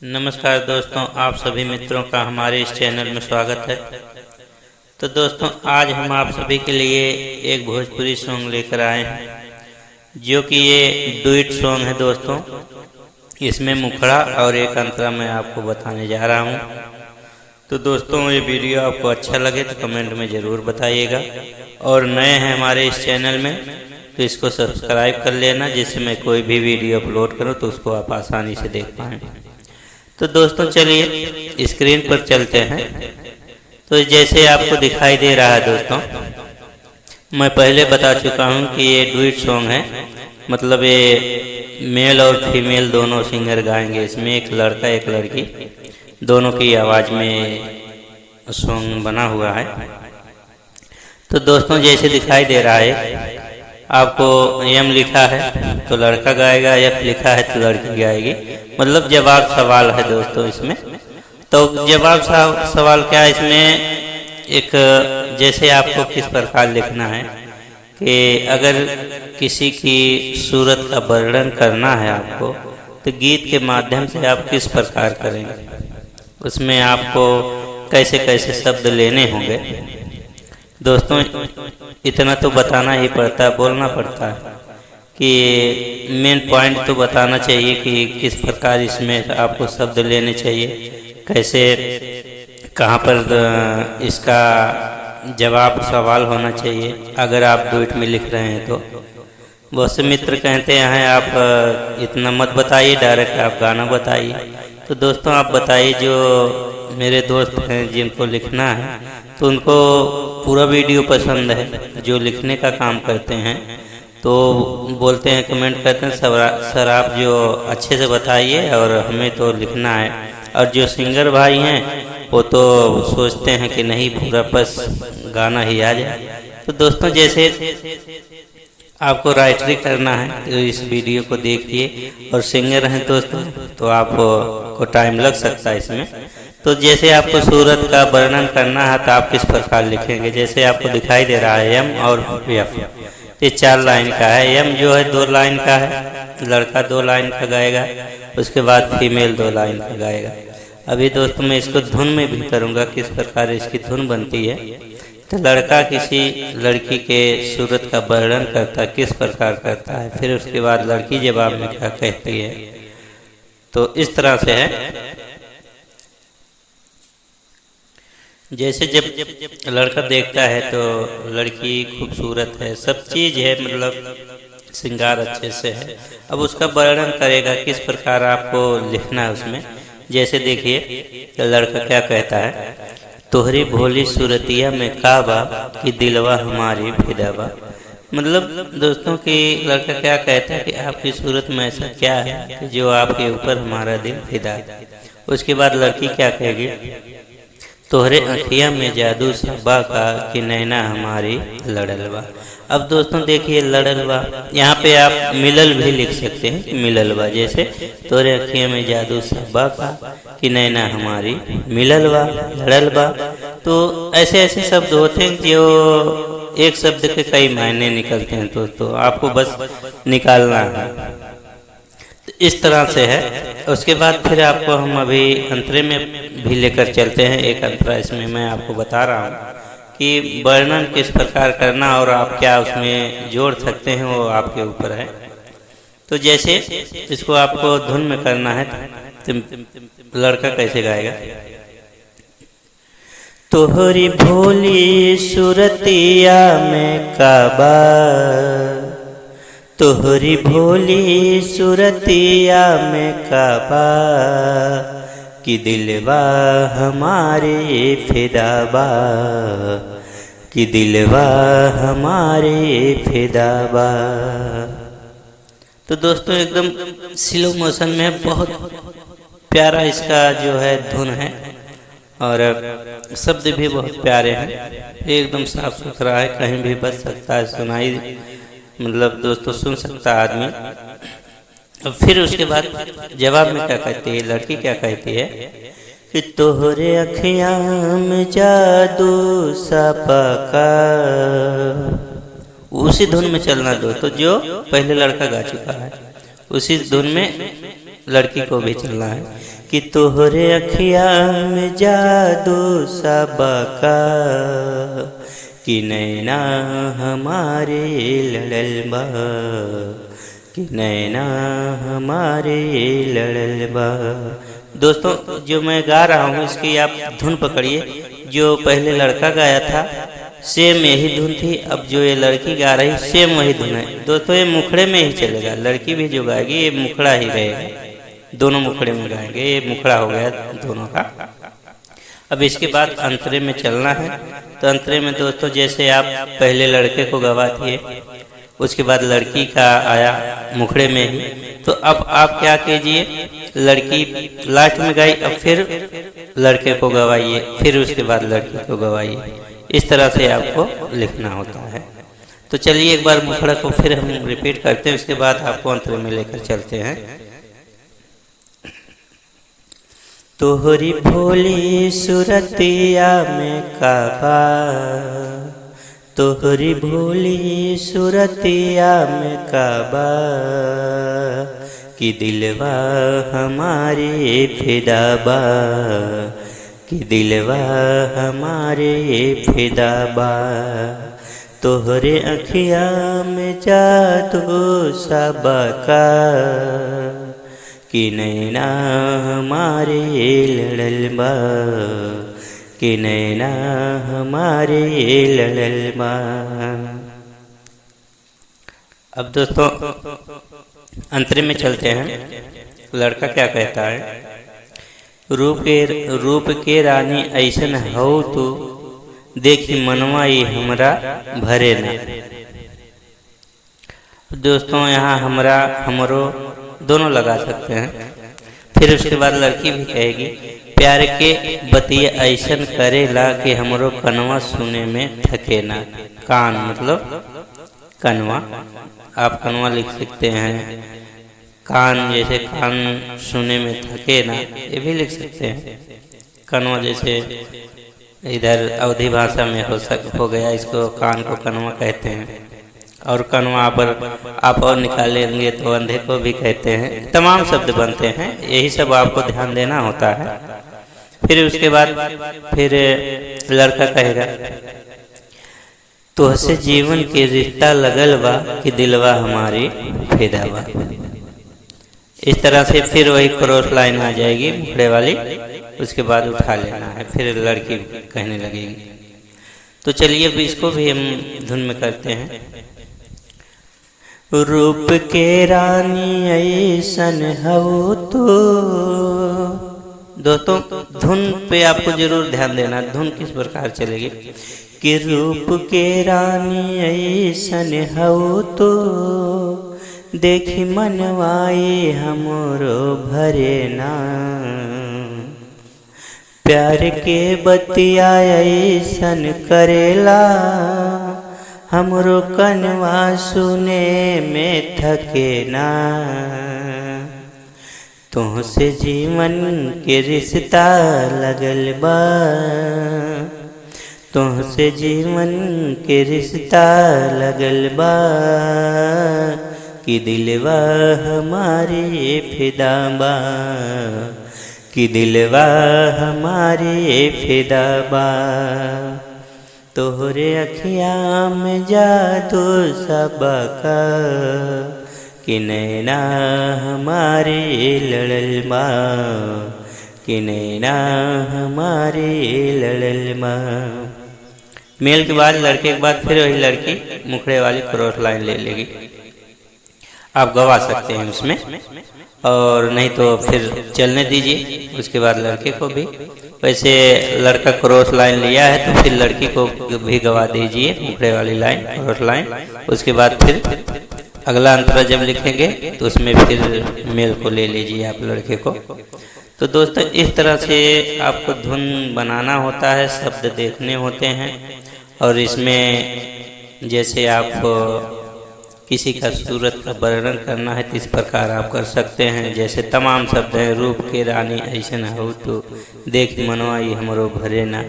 नमस्कार दोस्तों, आप सभी मित्रों का हमारे इस चैनल में स्वागत है। तो दोस्तों, आज हम आप सभी के लिए एक भोजपुरी सॉन्ग लेकर आए हैं, जो कि ये डुएट सॉन्ग है दोस्तों। इसमें मुखड़ा और एक अंतरा मैं आपको बताने जा रहा हूँ। तो दोस्तों, ये वीडियो आपको अच्छा लगे तो कमेंट में ज़रूर बताइएगा, और नए हैं हमारे इस चैनल में तो इसको सब्सक्राइब कर लेना, जिससे मैं कोई भी वीडियो अपलोड करूँ तो उसको आप आसानी से देख पाएँ। तो दोस्तों, चलिए स्क्रीन पर चलते हैं। तो जैसे आपको दिखाई दे रहा है दोस्तों, मैं पहले बता चुका हूं कि ये डुएट सॉन्ग है, मतलब ये मेल और फीमेल दोनों सिंगर गाएंगे। इसमें एक लड़का एक लड़की दोनों की आवाज़ में सॉन्ग बना हुआ है। तो दोस्तों, जैसे दिखाई दे रहा है, आपको एम लिखा है तो लड़का गाएगा, एफ लिखा है तो लड़की गाएगी। मतलब जवाब सवाल है दोस्तों इसमें। तो जवाब सवाल क्या है इसमें, एक जैसे आपको किस प्रकार लिखना है कि अगर किसी की सूरत का वर्णन करना है आपको, तो गीत के माध्यम से आप किस प्रकार करेंगे, उसमें आपको कैसे कैसे शब्द लेने होंगे। दोस्तों, इतना तो बताना ही पड़ता है, बोलना पड़ता है कि मेन पॉइंट तो बताना चाहिए कि किस प्रकार इसमें आपको शब्द लेने चाहिए, कैसे कहाँ पर इसका जवाब सवाल होना चाहिए। अगर आप डुएट में लिख रहे हैं तो बहुत से मित्र कहते हैं आप इतना मत बताइए, डायरेक्ट आप गाना बताइए। तो दोस्तों, आप बताइए, जो मेरे दोस्त हैं जिनको लिखना है तो उनको पूरा वीडियो पसंद है, जो लिखने का काम करते हैं तो बोलते हैं, कमेंट करते हैं, सर आप जो अच्छे से बताइए और हमें तो लिखना है। और जो सिंगर भाई हैं वो तो सोचते हैं कि नहीं, पूरा बस गाना ही आ जाए। तो दोस्तों, जैसे आपको राइटरी करना है तो इस वीडियो को देखिए, और सिंगर हैं दोस्तों तो आपको टाइम लग सकता है इसमें। तो जैसे आपको सूरत का वर्णन करना है तो आप किस प्रकार लिखेंगे, जैसे आपको दिखाई दे रहा है एम और एफ, ये 4 लाइन का है। एम जो है 2 लाइन का है, लड़का 2 लाइन का गाएगा, उसके बाद फीमेल 2 लाइन का गाएगा। अभी दोस्तों, मैं इसको धुन में भी करूँगा, किस प्रकार इसकी धुन बनती है। तो लड़का किसी लड़की के सूरत का वर्णन करता है, किस प्रकार करता है, फिर उसके बाद लड़की जवाब में क्या कहती है। तो इस तरह से है। जैसे जब लड़का देखता है तो लड़की खूबसूरत है, सब चीज़ है, मतलब श्रृंगार अच्छे से है। अब उसका वर्णन करेगा, किस प्रकार आपको लिखना है उसमें। जैसे देखिए, लड़का क्या कहता है, तोहरी भोली सूरतिया में काबा कि दिलवा हमारी फिदाबा। मतलब दोस्तों, कि लड़का क्या कहता है कि आपकी सूरत में ऐसा क्या है कि जो आपके ऊपर हमारा दिल फिदा है। उसके बाद लड़की क्या कहेगी, तोहरे अखिया में जादू सबा का कि नैना हमारी लड़लवा। अब दोस्तों देखिए, लड़लवा यहाँ पे आप मिलल भी लिख सकते हैं, मिललवा। जैसे तोहरे अखिया में जादू सबा का कि नैना हमारी मिललवा लड़लवा। तो ऐसे ऐसे शब्द होते हैं जो एक शब्द के कई मायने निकलते हैं दोस्तों, आपको बस निकालना है। इस तरह से है। उसके बाद फिर आपको हम अभी अंतरे में भी लेकर चलते हैं। एक अंतरा इसमें मैं आपको बता रहा हूँ कि वर्णन किस प्रकार करना और आप क्या उसमें जोड़ सकते हैं, वो आपके ऊपर है। तो जैसे इसको आपको धुन में करना है तो लड़का कैसे गाएगा, तोहरी भोली सूरतिया में काबा, तोहरी भोली सूरतिया में काबा कि दिलवा हमारे फिदाबा, कि दिलवा हमारे फिदाबा। तो दोस्तों, एकदम स्लो मोशन में बहुत प्यारा इसका जो है धुन है, और शब्द भी बहुत प्यारे हैं, एकदम साफ सुथरा है, कहीं भी बज सकता है, सुनाई मतलब दोस्तों सुन सकता है आदमी। अब फिर उसके बाद जवाब में क्या कहती है लड़की, क्या कहती है कि तोहरे अखियां में जादू सपा का। उसी धुन में चलना दोस्तों, जो पहले लड़का गा चुका है, उसी धुन में लड़की को भी चलना है कि तोहरे अखिया में जादू सबका कि नैना हमारे लड़ल बा, कि नैना हमारे लड़ल बा। दोस्तों जो मैं गा रहा हूँ इसकी आप धुन पकड़िए। जो पहले लड़का गाया था सेम यही धुन थी, अब जो ये लड़की गा रही सेम वही धुन है। दोस्तों ये मुखड़े में ही चलेगा, लड़की भी जो गाएगी ये मुखड़ा ही रहेगा, दोनों मुखड़े में गाएंगे, ये मुखड़ा हो गया दोनों का। अब इसके बाद अंतरे में चलना है। तो अंतरे में दोस्तों जैसे आप पहले लड़के को गवाती है, उसके बाद लड़की का आया मुखड़े में ही, तो अब आप क्या कीजिए, लड़की लास्ट में गाई, अब फिर लड़के को गवाइए, फिर उसके बाद लड़की को गवाइए। इस तरह से आपको लिखना होता है। तो चलिए एक बार मुखड़ा को फिर हम रिपीट करते हैं, उसके बाद आपको अंतरे में लेकर चलते हैं। तोहरी भोली सुरतिया में काबा, तोहरी भोली सुरतिया में काबा कि दिलवा हमारे फिदाबा, कि दिलवा हमारे फिदाबा। तोहरे अखिया में जादू सबका कि नैना हमारे लड़ल बा, कि नैना हमारे लड़ल बा। अब दोस्तों अंतरे में चलते हैं। लड़का क्या कहता है, रूप के रानी ऐसन हो तो देखी मनवा ये हमरा भरे ना। दोस्तों यहाँ हमरा हमरो दोनों लगा सकते हैं। फिर उसके बाद लड़की भी कहेगी, प्यार के बतिया ऐसन करेला कि हमरो कनवा सुने में थके ना। कान मतलब कनवा, आप कनवा लिख सकते हैं। कान जैसे कान सुने में थके ना, ये भी लिख सकते हैं। कनवा जैसे इधर अवधी भाषा में हो गया, इसको कान को कनवा कहते हैं। और कनवा पर आप और निकालेंगे तो अंधे को भी कहते हैं। तमाम शब्द बनते हैं, यही सब आपको ध्यान देना होता है। फिर उसके बाद फिर लड़का कहेगा, तुहसे जीवन के रिश्ता लगल बा कि दिलवा हमारी फिदा बा। इस तरह से फिर वही क्रॉस लाइन आ जाएगी मुखड़े वाली, उसके बाद उठा लेना है, फिर लड़की कहने लगेगी। तो चलिए अब इसको भी हम धुन में करते हैं। रूप के रानी ऐसन हो तो, दोस्तों धुन पे आपको जरूर ध्यान देना, धुन किस प्रकार चलेगी कि रूप के रानी ऐसन हो तो देखी मनवाए हमरो भरे ना। प्यार के बतिया ऐसन करेला हमरो कनवा सुने में थके ना। तुहसे जीवन के रिश्ता लगल बा, तुहसे जीवन के रिश्ता लगल बा कि दिलवा हमारे फिदा बा, कि दिलवा हमारे फिदा बा। तोहरे अखिया में जादू सबका कि नैना हमारे लड़ल बा, कि नैना हमारे लड़ल बा। मेल के बाद लड़के के बाद फिर वही लड़की मुखड़े वाली क्रॉस लाइन ले लेगी। आप गवा सकते हैं उसमें, और नहीं तो फिर चलने दीजिए। उसके बाद लड़के को भी, वैसे लड़का क्रॉस लाइन लिया है तो फिर लड़की को भी गवा दीजिए मुखड़े वाली लाइन, क्रॉस लाइन। उसके बाद फिर अगला अंतरा जब लिखेंगे तो उसमें फिर मेल को ले लीजिए आप लड़के को। तो दोस्तों इस तरह से आपको धुन बनाना होता है, शब्द देखने होते हैं, और इसमें जैसे आपको किसी का सूरत का वर्णन करना है तो इस प्रकार आप कर सकते हैं। जैसे तमाम शब्द हैं, रूप के रानी ऐसन हो तो देख मनवाई हमरो भरे ना,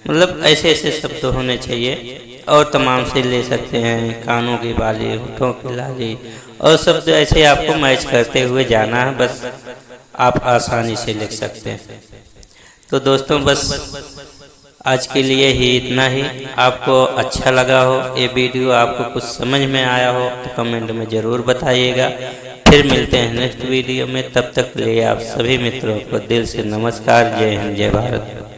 मतलब ऐसे ऐसे शब्द होने चाहिए। और तमाम से ले सकते हैं, कानों की बाली, होठों की लाली, और शब्द ऐसे आपको मैच करते हुए जाना है, बस आप आसानी से लिख सकते हैं। तो दोस्तों बस आज के लिए ही इतना ही। आपको अच्छा लगा हो ये वीडियो, आपको कुछ समझ में आया हो तो कमेंट में ज़रूर बताइएगा। फिर मिलते हैं नेक्स्ट वीडियो में, तब तक के लिए आप सभी मित्रों को दिल से नमस्कार। जय हिंद, जय भारत।